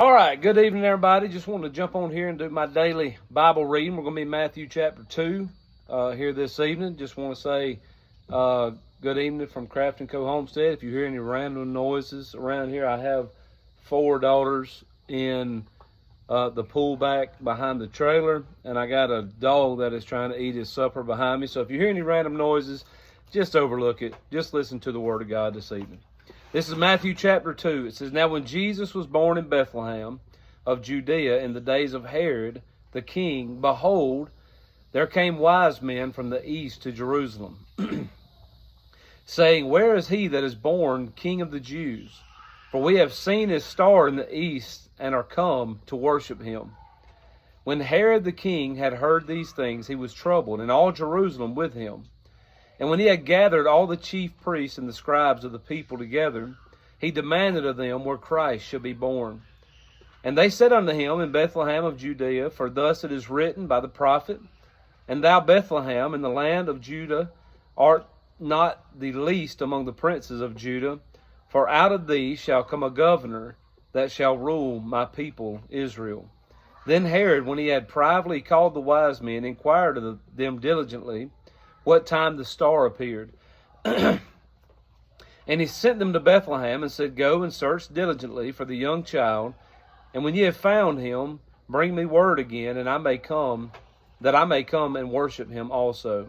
All right, good evening, everybody. Just wanted to jump on here and do my daily Bible reading. We're going to be in Matthew chapter 2 here this evening. Just want to say good evening from Craft & Co. Homestead. If you hear any random noises around here, I have 4 daughters in the pool back behind the trailer, and I got a dog that is trying to eat his supper behind me. So if you hear any random noises, just overlook it. Just listen to the Word of God this evening. This is Matthew chapter 2. It says, "Now when Jesus was born in Bethlehem of Judea in the days of Herod the king, behold, there came wise men from the east to Jerusalem, saying, Where is he that is born King of the Jews? For we have seen his star in the east, and are come to worship him. When Herod the king had heard these things, he was troubled, and all Jerusalem with him. And when he had gathered all the chief priests and the scribes of the people together, he demanded of them where Christ should be born. And they said unto him, In Bethlehem of Judea, for thus it is written by the prophet, And thou, Bethlehem, in the land of Judah, art not the least among the princes of Judah, for out of thee shall come a governor that shall rule my people Israel. Then Herod, when he had privately called the wise men, inquired of them diligently what time the star appeared. And he sent them to Bethlehem, and said, Go and search diligently for the young child, and when ye have found him, bring me word again, and I may come and worship him also.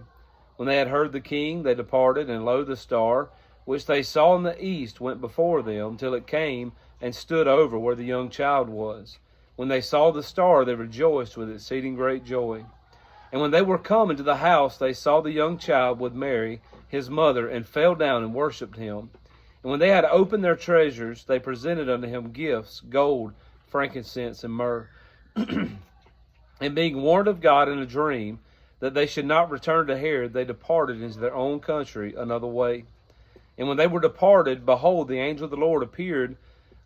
When they had heard the king, they departed, and lo, the star, which they saw in the east, went before them, till it came and stood over where the young child was. When they saw the star, they rejoiced with exceeding great joy. And when they were come into the house, they saw the young child with Mary, his mother, and fell down and worshipped him. And when they had opened their treasures, they presented unto him gifts, gold, frankincense, and myrrh. And being warned of God in a dream that they should not return to Herod, they departed into their own country another way. And when they were departed, behold, the angel of the Lord appeared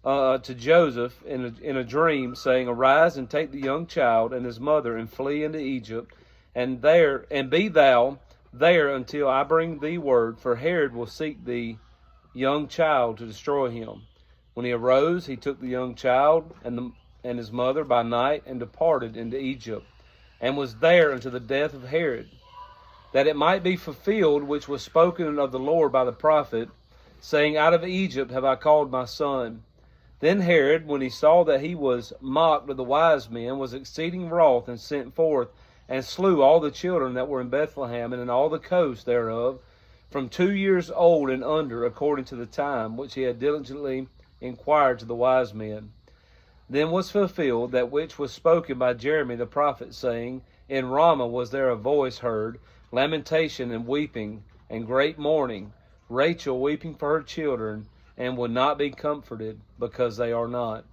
to Joseph in a dream, saying, Arise and take the young child and his mother, and flee into Egypt, and be thou there until I bring thee word, for Herod will seek the young child to destroy him. When he arose, he took the young child and his mother by night, and departed into Egypt, and was there until the death of Herod, that it might be fulfilled which was spoken of the Lord by the prophet, saying, Out of Egypt have I called my son. Then Herod, when he saw that he was mocked of the wise men, was exceeding wroth, and sent forth, and slew all the children that were in Bethlehem, and in all the coast thereof, from 2 years old and under, according to the time which he had diligently inquired to the wise men. Then was fulfilled that which was spoken by Jeremy the prophet, saying, In Ramah was there a voice heard, lamentation and weeping, and great mourning, Rachel weeping for her children, and would not be comforted, because they are not.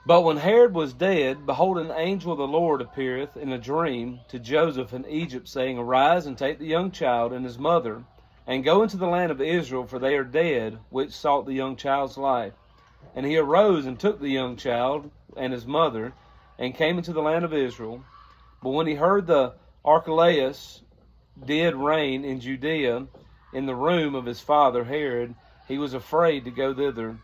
But when Herod was dead, behold, an angel of the Lord appeareth in a dream to Joseph in Egypt, saying, Arise and take the young child and his mother, and go into the land of Israel, for they are dead which sought the young child's life. And he arose and took the young child and his mother, and came into the land of Israel. But when he heard the Archelaus did reign in Judea in the room of his father Herod, he was afraid to go thither.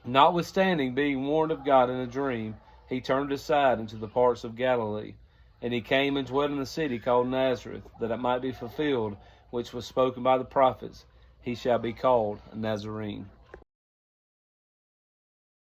Notwithstanding, being warned of God in a dream, he turned aside into the parts of Galilee. And he came and dwelt in the city called Nazareth, that it might be fulfilled, which was spoken by the prophets, He shall be called a Nazarene.